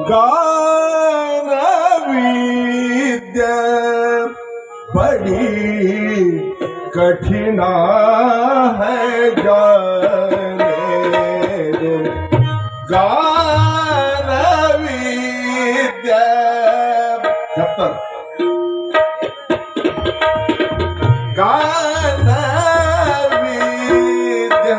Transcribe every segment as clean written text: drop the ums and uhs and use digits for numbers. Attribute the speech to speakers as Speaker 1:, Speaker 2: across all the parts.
Speaker 1: गान विद्या बड़ी कठिना है जाने दो। गान विद्या जब तक गान विद्या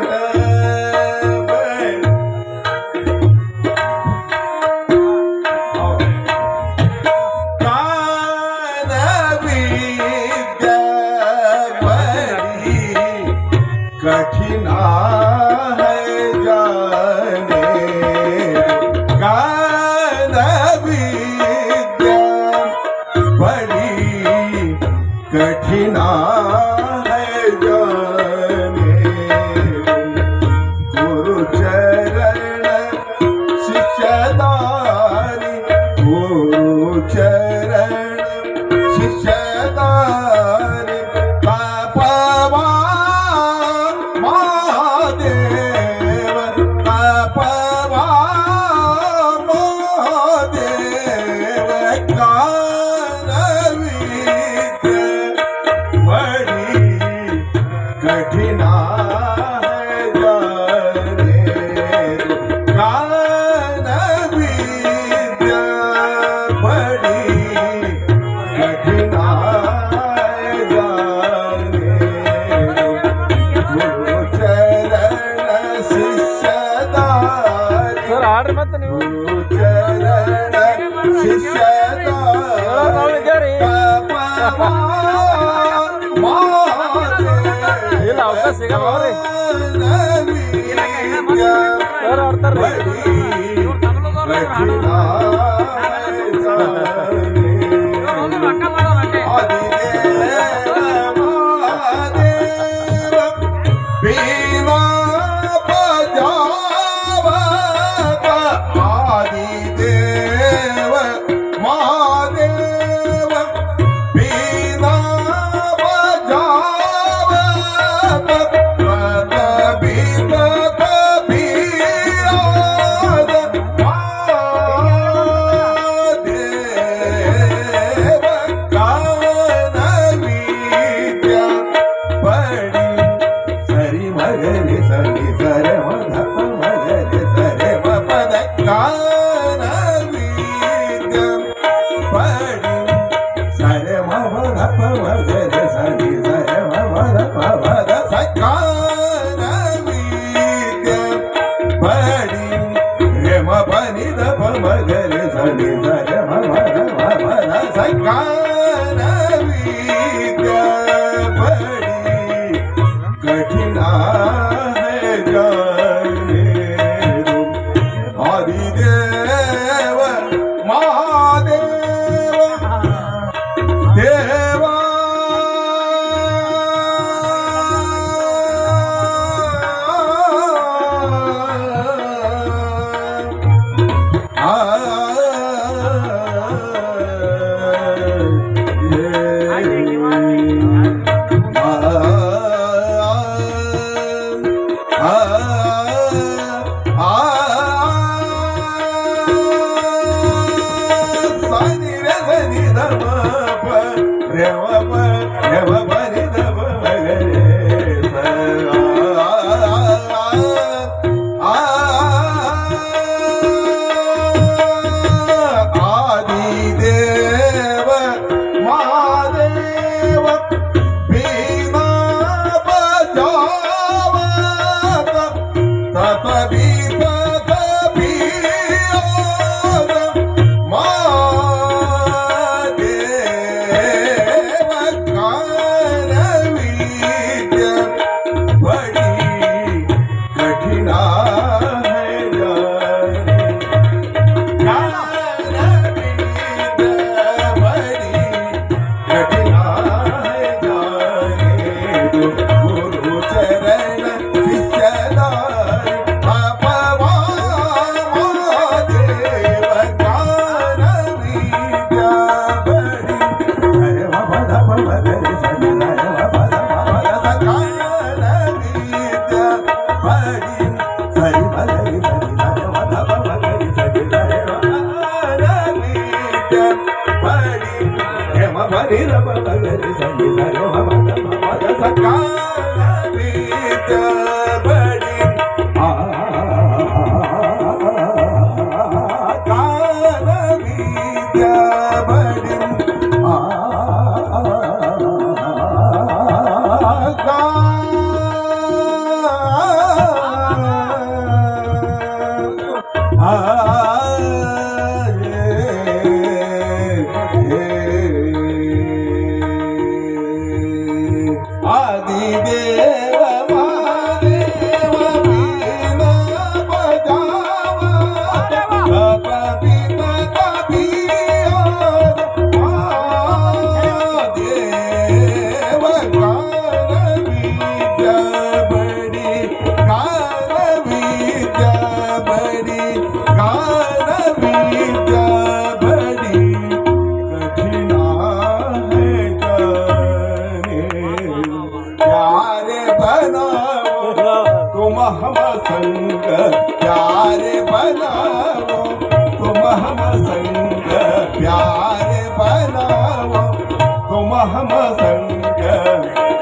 Speaker 1: कठिना है जाने गान विद्या बड़ी कठिना है जाने गुरु चरण शिष्यदारी गुरु चरण शिष्यदारी कठिना है जाने गान विद्या बड़ी कठिना है जाने गुरु चरण शिष्यदारी गुरु चरण शिष्यदारी कठिना है जाने आदिदेव महादेव देवा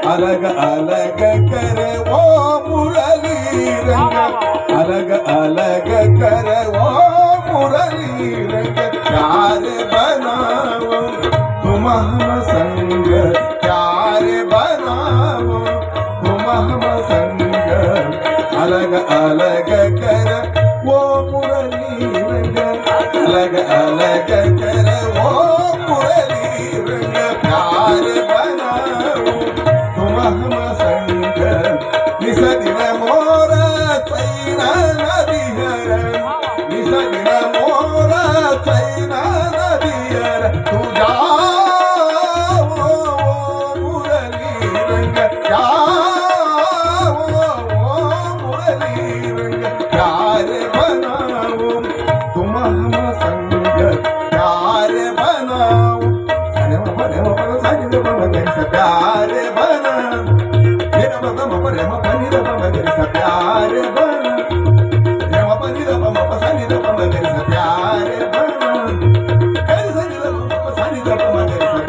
Speaker 1: अलग अलग करे वो मुरली रंग, अलग अलग करे वो मुरली रंग, प्यार बनाओ तुम हम संग, प्यार बनाओ तुम हम संग, अलग अलग करे वो मुरली रंग, अलग अलग करे वो मुरली रंग, प्यार बनाओ हम संग, निस दिन मोर चैना नदियर, निस दिन मोर चैना नदियर, तू जाओ मुरली रंग, जाओ मुरली रंग, प्यार बनाओ तुम हम संग, प्यार बनाओ प्यार बना, प्यार बना,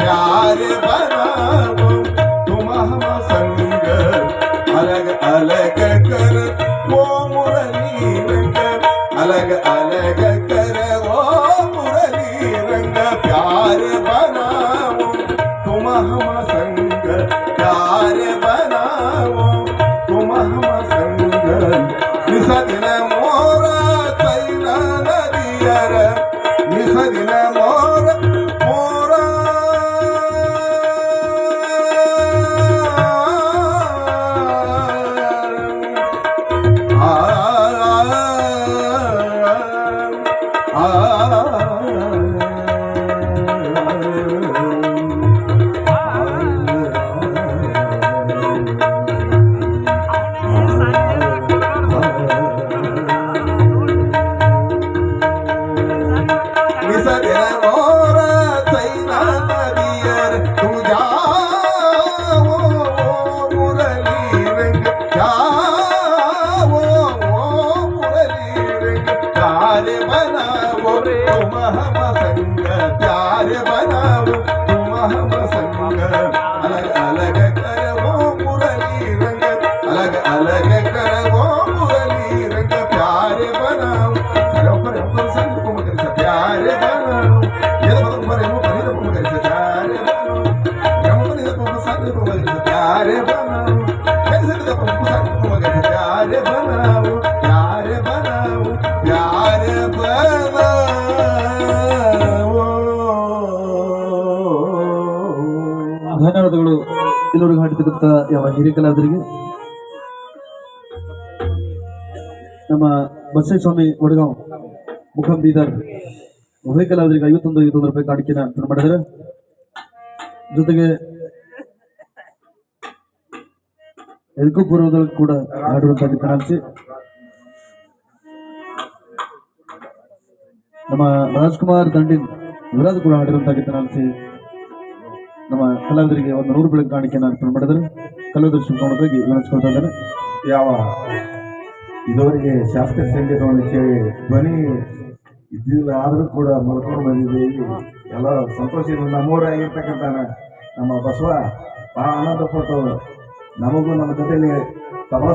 Speaker 1: प्यार बनाओ तुम हम संग, अलग अलग कर वो मुरली रंग, अलग अलग कर वो मुरली रंग, प्यार बनाओ तुम हम संग, प्यार बनाओ तुम हम संग, निस दिन मोर चैना नदियर, निस दिन मोर मोर प्यार बनाओ तुम हम संग, अलग अलग कर वो मुरली रंग, अलग अलग कर वो मुरली रंग, प्यार बनाओ सरोवर संग को मगर से प्यार बनाओ, ये तो मरे मो परी तो मगर से प्यार बनाओ, हम परी तो संग को मगर से प्यार बनाओ, कैसे तो संग को मगर से प्यार बनाओ, प्यार बनाओ, प्यार बनाओ.
Speaker 2: ಧನ್ಯವಾದಗಳು ಇಲ್ಲಿವರೆಗೂ ಹಾಡಿರ್ತಕ್ಕಂಥ ಯಾವ ಹಿರಿಯ ಕಲಾವಿದರಿಗೆ. ನಮ್ಮ ಬಸವೇಸ್ವಾಮಿ ವಡಗಾಂವ್ ಮುಖಂ ಬೀದರ್ ಉಭಯ ಕಲಾವಿದರಿಗೆ 51 ರೂಪಾಯಿ ಕಾಣಿಕೆನ ಮಾಡಿದರೆ, ಜೊತೆಗೆ ಇದಕ್ಕೂ ಪೂರ್ವದಲ್ಲಿ ಕೂಡ ಹಾಡಿರುವಂತಹ ಕಾಣಿಸಿ ನಮ್ಮ ರಾಜ್ಕುಮಾರ್ ದಂಡಿನ್ ಇವರಾದ ಕೂಡ ಹಾಡಿರುವಂತಹ ಕಾಣಿಸಿ ನಮ್ಮ ಕಲಾವಿದರಿಗೆ 100 ರೂಪಾಯಿ ಕಾಣಿಕೆಯನ್ನು ಅರ್ಪಣೆ ಮಾಡಿದರೆ, ಕಲಾವಿದರು ಶುಭವಾಗಿ ವಿವರಿಸಿಕೊಳ್ತಾ ಇದ್ದಾರೆ.
Speaker 1: ಯಾವ ಇದುವರೆಗೆ ಶಾಸ್ತ್ರೀಯ ಸಂಗೀತವನ್ನು ಕೇಳಿ ಧ್ವನಿ ಇದ್ದಿಲ್ಲ ಆದರೂ ಕೂಡ ಮಲ್ಕೊಂಡು ಬಂದಿದ್ದೀವಿ, ಎಲ್ಲ ಸಂತೋಷದಿಂದ ನಮ್ಮೂರಾಗಿರ್ತಕ್ಕಂಥ ನಮ್ಮ ಬಸವ ಬಹಳ ಆನಂದ ಪಟ್ಟು ನಮಗೂ ನಮ್ಮ ಜೊತೆಲಿ ತಬಲ